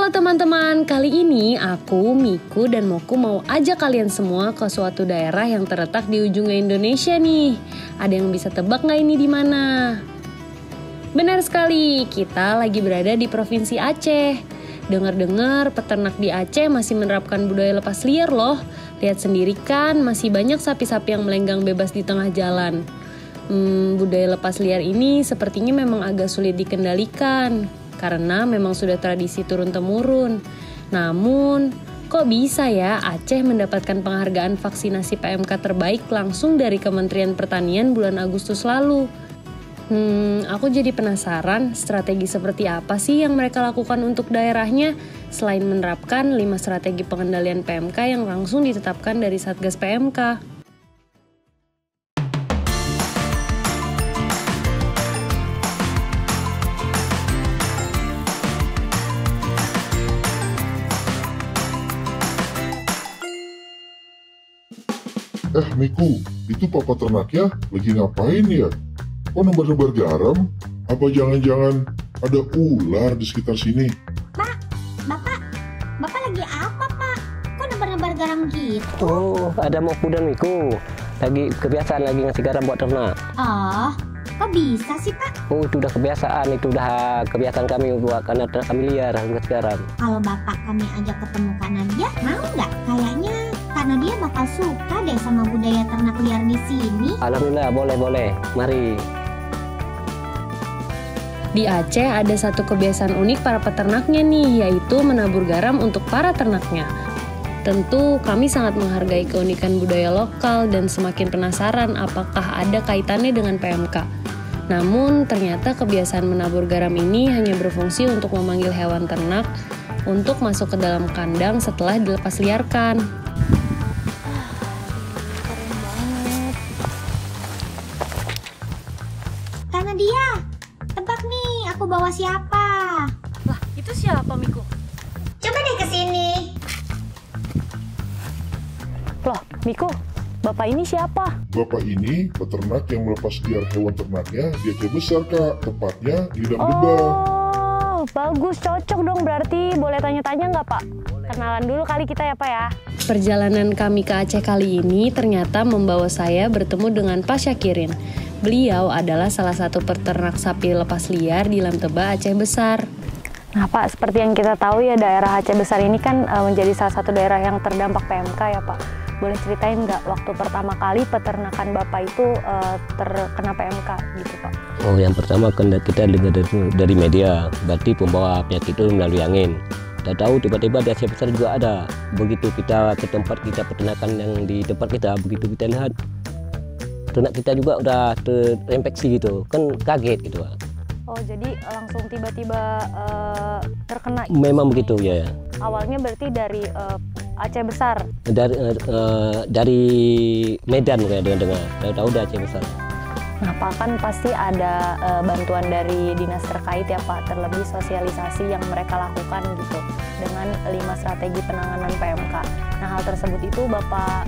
Halo teman-teman, kali ini aku, Miku, dan Moku mau ajak kalian semua ke suatu daerah yang terletak di ujungnya Indonesia nih. Ada yang bisa tebak nggak ini di mana? Benar sekali, kita lagi berada di Provinsi Aceh. Dengar-dengar peternak di Aceh masih menerapkan budaya lepas liar loh. Lihat sendiri kan, masih banyak sapi-sapi yang melenggang bebas di tengah jalan. Budaya lepas liar ini sepertinya memang agak sulit dikendalikan. Karena memang sudah tradisi turun-temurun. Namun, kok bisa ya Aceh mendapatkan penghargaan vaksinasi PMK terbaik langsung dari Kementerian Pertanian bulan Agustus lalu? Aku jadi penasaran strategi seperti apa sih yang mereka lakukan untuk daerahnya selain menerapkan 5 strategi pengendalian PMK yang langsung ditetapkan dari Satgas PMK. Miku, itu papa ternaknya lagi ngapain ya? Kok nebar-nebar garam? Apa jangan-jangan ada ular di sekitar sini? Bapak lagi apa, Pak? Kok nebar-nebar garam gitu? Oh, ada Moku dan Miku. Lagi kebiasaan lagi ngasih garam buat ternak. Oh, kok bisa sih, Pak? Oh, itu udah kebiasaan. Itu udah kebiasaan kami buat karena ternak kami liar ngasih garam. Kalau Bapak kami ajak ketemu Kak Nadia, mau nggak? Kayaknya Kak Nadia bakal suka deh sama budaya ternak liar di sini. Alhamdulillah, boleh. Mari. Di Aceh ada satu kebiasaan unik para peternaknya nih, yaitu menabur garam untuk para ternaknya. Tentu kami sangat menghargai keunikan budaya lokal dan semakin penasaran apakah ada kaitannya dengan PMK. Namun ternyata kebiasaan menabur garam ini hanya berfungsi untuk memanggil hewan ternak untuk masuk ke dalam kandang setelah dilepas liarkan. Kak Nadia, tebak nih, aku bawa siapa? Lah, itu siapa, Miku? Coba deh kesini. Loh, Miku, bapak ini siapa? Bapak ini peternak yang melepas liar hewan ternaknya di Aceh Besar, Kak. Tepatnya di Debang. Oh, bagus, cocok dong berarti. Boleh tanya-tanya nggak, Pak? Kenalan dulu kali kita ya, Pak ya. Perjalanan kami ke Aceh kali ini ternyata membawa saya bertemu dengan Pak Syakirin. Beliau adalah salah satu peternak sapi lepas liar di Lamteba, Aceh Besar. Nah, Pak, seperti yang kita tahu ya, daerah Aceh Besar ini kan menjadi salah satu daerah yang terdampak PMK ya, Pak. Boleh ceritain nggak waktu pertama kali peternakan Bapak itu terkena PMK gitu, Pak? Oh, yang pertama kan kita dengar dari media, berarti pembawa penyakit itu melalui angin. Kita tahu tiba-tiba di Aceh Besar juga ada. Begitu kita ke tempat kita peternakan yang di tempat kita, begitu kita lihat ternak kita juga udah terinfeksi gitu, kan kaget gitu, Pak. Oh, jadi langsung tiba-tiba terkena? Memang begitu ya. Awalnya berarti dari Aceh Besar? Dari Medan kayak dengar. Tahu dari Aceh Besar. Nah, Pak, kan pasti ada bantuan dari dinas terkait ya, Pak, terlebih sosialisasi yang mereka lakukan gitu dengan 5 strategi penanganan PMK. Nah, hal tersebut itu Bapak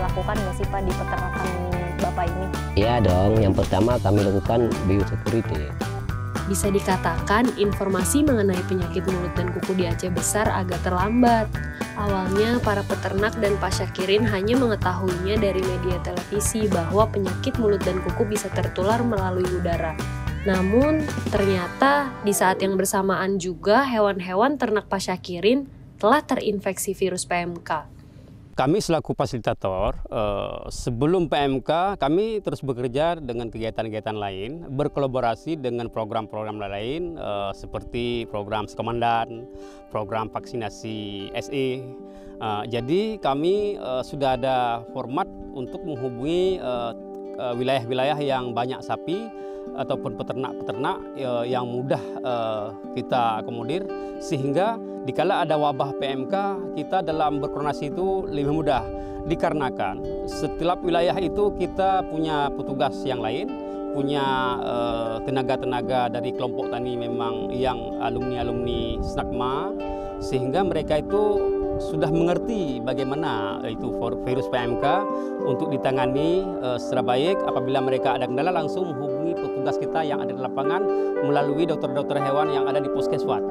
lakukan nggak sih, Pak, di peternakan Bapak ini? Iya dong, yang pertama kami lakukan biosecurity. Bisa dikatakan informasi mengenai penyakit mulut dan kuku di Aceh Besar agak terlambat. Awalnya para peternak dan Pak Syakirin hanya mengetahuinya dari media televisi bahwa penyakit mulut dan kuku bisa tertular melalui udara. Namun ternyata di saat yang bersamaan juga hewan-hewan ternak Pak Syakirin telah terinfeksi virus PMK. Kami selaku fasilitator, sebelum PMK kami terus bekerja dengan kegiatan-kegiatan lain, berkolaborasi dengan program-program lain seperti program Sekomandan, program vaksinasi SE. Jadi kami sudah ada format untuk menghubungi wilayah-wilayah yang banyak sapi ataupun peternak-peternak yang mudah kita akomodir, sehingga dikala ada wabah PMK kita dalam berkoordinasi itu lebih mudah, dikarenakan setiap wilayah itu kita punya petugas yang lain, punya tenaga-tenaga dari kelompok tani memang yang alumni-alumni SNAKMA, sehingga mereka itu sudah mengerti bagaimana itu virus PMK untuk ditangani secara baik. Apabila mereka ada kendala langsung menghubungi petugas kita yang ada di lapangan melalui dokter-dokter hewan yang ada di Puskesmas.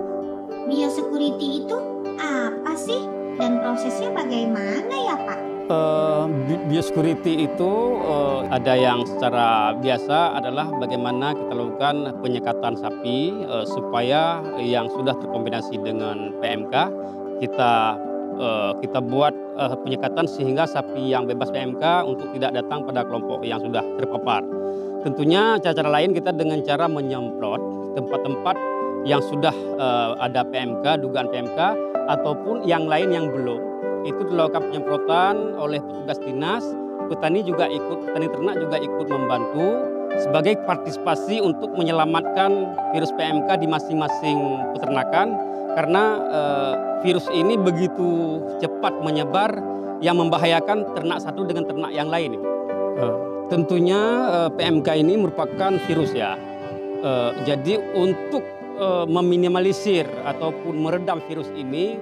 Biosecurity itu apa sih? Dan prosesnya bagaimana ya Pak? Biosecurity itu ada yang secara biasa adalah bagaimana kita lakukan penyekatan sapi supaya yang sudah terkombinasi dengan PMK kita buat penyekatan sehingga sapi yang bebas PMK untuk tidak datang pada kelompok yang sudah terpapar. Tentunya cara lain kita dengan cara menyemprot tempat-tempat yang sudah ada PMK, dugaan PMK ataupun yang lain yang belum. Itu dilakukan penyemprotan oleh petugas dinas, petani ternak juga ikut membantu sebagai partisipasi untuk menyelamatkan virus PMK di masing-masing peternakan karena virus ini begitu cepat menyebar yang membahayakan ternak satu dengan ternak yang lain. Tentunya PMK ini merupakan virus ya. Jadi untuk meminimalisir ataupun meredam virus ini,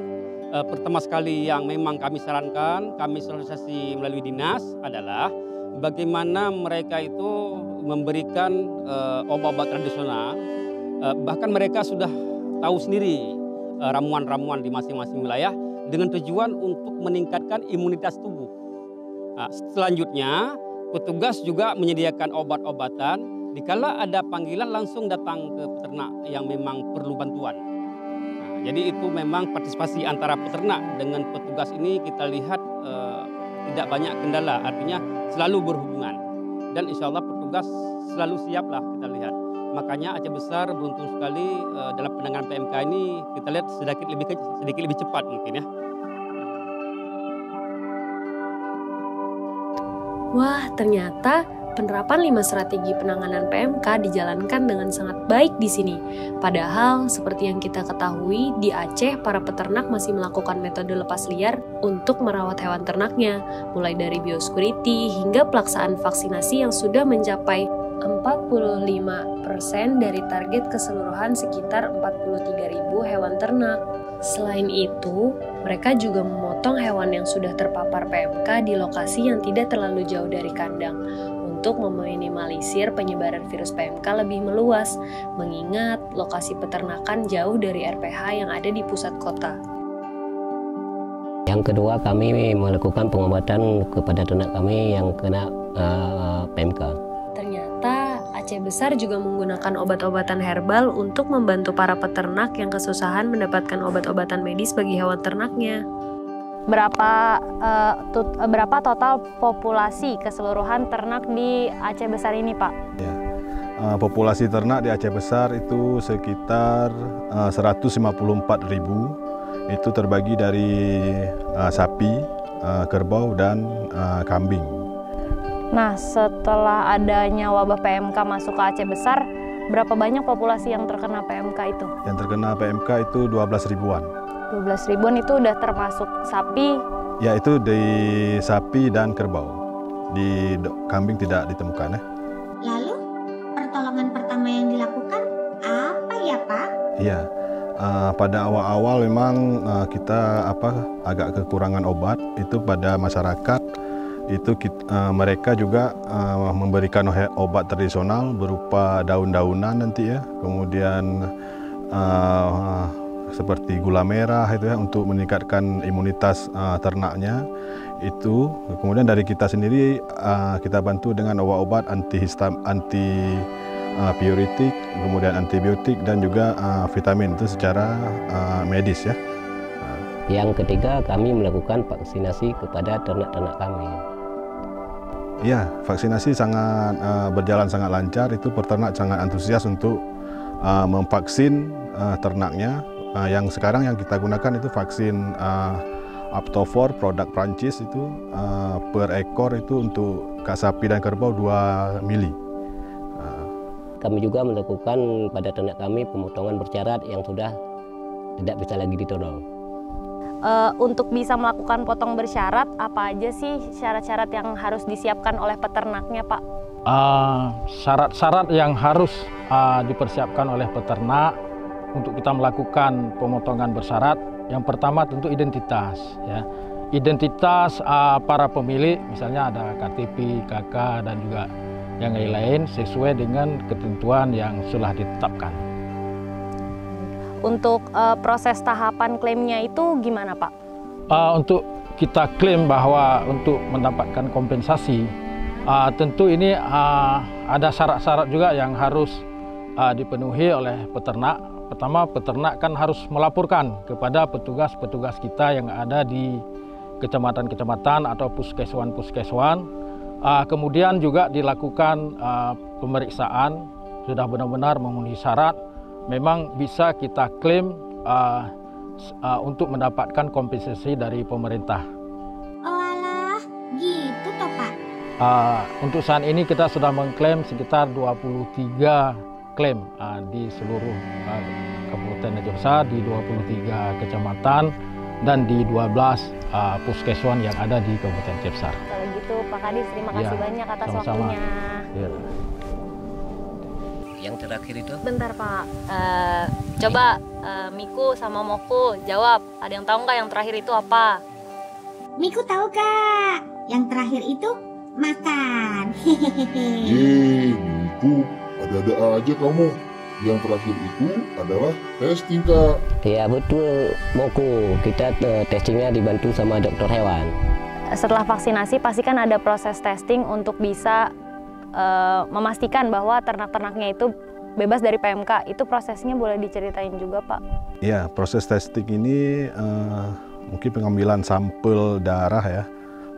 pertama sekali yang memang kami sarankan, kami sosialisasi melalui dinas adalah bagaimana mereka itu memberikan obat-obat tradisional. Bahkan mereka sudah tahu sendiri ramuan-ramuan di masing-masing wilayah dengan tujuan untuk meningkatkan imunitas tubuh. Nah, selanjutnya petugas juga menyediakan obat-obatan. Dikala ada panggilan langsung datang ke peternak yang memang perlu bantuan. Jadi itu memang partisipasi antara peternak dengan petugas ini kita lihat tidak banyak kendala, artinya selalu berhubungan. Dan insya Allah petugas selalu siap lah kita lihat. Makanya Aceh Besar beruntung sekali dalam penanganan PMK ini kita lihat sedikit lebih cepat mungkin ya. Wah, ternyata penerapan 5 strategi penanganan PMK dijalankan dengan sangat baik di sini. Padahal, seperti yang kita ketahui, di Aceh para peternak masih melakukan metode lepas liar untuk merawat hewan ternaknya, mulai dari biosecurity hingga pelaksanaan vaksinasi yang sudah mencapai 45% dari target keseluruhan sekitar 43.000 hewan ternak. Selain itu, mereka juga memotong hewan yang sudah terpapar PMK di lokasi yang tidak terlalu jauh dari kandang untuk meminimalisir penyebaran virus PMK lebih meluas, mengingat lokasi peternakan jauh dari RPH yang ada di pusat kota. Yang kedua, kami melakukan pengobatan kepada ternak kami yang kena PMK. Ternyata Aceh Besar juga menggunakan obat-obatan herbal untuk membantu para peternak yang kesusahan mendapatkan obat-obatan medis bagi hewan ternaknya. Berapa total populasi keseluruhan ternak di Aceh Besar ini, Pak? Ya. Populasi ternak di Aceh Besar itu sekitar 154.000. Itu terbagi dari sapi, kerbau, dan kambing. Nah, setelah adanya wabah PMK masuk ke Aceh Besar, berapa banyak populasi yang terkena PMK itu? Yang terkena PMK itu 12 ribuan. 12 ribuan itu udah termasuk sapi? Ya, itu di sapi dan kerbau. Di kambing tidak ditemukan. Lalu, pertolongan pertama yang dilakukan apa ya, Pak? Iya, pada awal-awal memang kita agak kekurangan obat. Itu pada masyarakat. Itu mereka juga memberikan obat tradisional berupa daun-daunan nanti ya, kemudian seperti gula merah itu ya untuk meningkatkan imunitas ternaknya itu. Kemudian dari kita sendiri kita bantu dengan obat-obat antipiretik, kemudian antibiotik dan juga vitamin itu secara medis ya. Yang ketiga, kami melakukan vaksinasi kepada ternak-ternak kami. Iya, vaksinasi sangat berjalan sangat lancar. Itu peternak sangat antusias untuk memvaksin ternaknya. Yang sekarang yang kita gunakan itu vaksin Aptofor, produk Prancis itu per ekor itu untuk sapi dan kerbau 2 mili. Kami juga melakukan pada ternak kami pemotongan bersyarat yang sudah tidak bisa lagi ditodong. Untuk bisa melakukan potong bersyarat, apa aja sih syarat-syarat yang harus disiapkan oleh peternaknya, Pak? Syarat-syarat yang harus dipersiapkan oleh peternak untuk kita melakukan pemotongan bersyarat, yang pertama tentu identitas. Ya. Identitas para pemilik, misalnya ada KTP, KK, dan juga yang lain-lain sesuai dengan ketentuan yang sudah ditetapkan. Untuk proses tahapan klaimnya itu gimana Pak? Untuk kita klaim bahwa untuk mendapatkan kompensasi, tentu ini ada syarat-syarat juga yang harus dipenuhi oleh peternak. Pertama, peternak kan harus melaporkan kepada petugas-petugas kita yang ada di kecamatan-kecamatan atau puskeswan-puskeswan. Kemudian juga dilakukan pemeriksaan, sudah benar-benar memenuhi syarat, memang bisa kita klaim untuk mendapatkan kompensasi dari pemerintah. Oh alah, gitu toh Pak? Untuk saat ini kita sudah mengklaim sekitar 23 klaim di seluruh Kabupaten Aceh Besar, di 23 kecamatan dan di 12 puskeswan yang ada di Kabupaten Aceh Besar. Kalau gitu Pak Kadis, terima kasih banyak atas waktunya. Ya. Yang terakhir itu? Bentar Pak, coba Miku sama Moku jawab. Ada yang tahu nggak yang terakhir itu apa? Miku tahu Kak, yang terakhir itu makan. Miku, ada-ada aja kamu. Yang terakhir itu adalah testing Kak. Ya betul Moku, kita testingnya dibantu sama dokter hewan. Setelah vaksinasi pasti kan ada proses testing untuk bisa memastikan bahwa ternak-ternaknya itu bebas dari PMK. Itu prosesnya boleh diceritain juga Pak? Ya, proses testing ini mungkin pengambilan sampel darah ya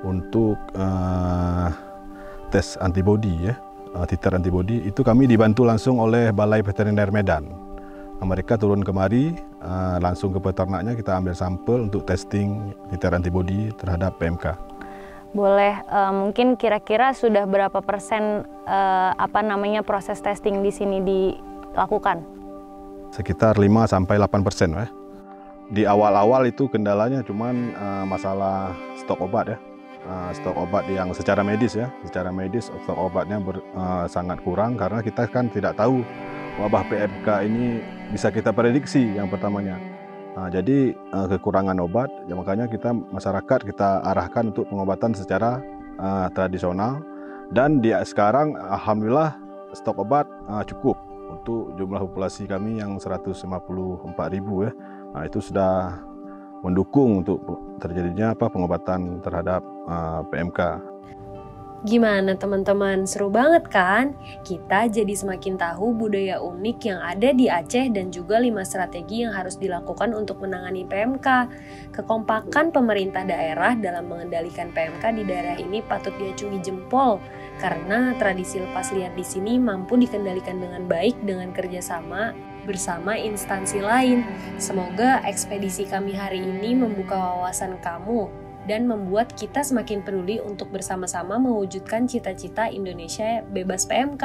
untuk tes antibodi ya, titer antibodi. Itu kami dibantu langsung oleh Balai Veteriner Medan. Mereka turun kemari, langsung ke peternaknya, kita ambil sampel untuk testing titer antibodi terhadap PMK. Boleh, mungkin kira-kira sudah berapa persen proses testing di sini dilakukan? Sekitar 5-8% ya. Di awal-awal itu kendalanya cuman masalah stok obat ya. Stok obat yang secara medis ya, stok obatnya sangat kurang karena kita kan tidak tahu wabah PMK ini bisa kita prediksi yang pertamanya. Jadi kekurangan obat, ya makanya masyarakat kita arahkan untuk pengobatan secara tradisional. Dan sekarang alhamdulillah stok obat cukup untuk jumlah populasi kami yang 154.000 ya. Itu sudah mendukung untuk terjadinya pengobatan terhadap PMK. Gimana teman-teman, seru banget kan? Kita jadi semakin tahu budaya unik yang ada di Aceh dan juga 5 strategi yang harus dilakukan untuk menangani PMK. Kekompakan pemerintah daerah dalam mengendalikan PMK di daerah ini patut diacungi jempol karena tradisi lepas liar di sini mampu dikendalikan dengan baik dengan kerjasama bersama instansi lain. Semoga ekspedisi kami hari ini membuka wawasan kamu dan membuat kita semakin peduli untuk bersama-sama mewujudkan cita-cita Indonesia bebas PMK.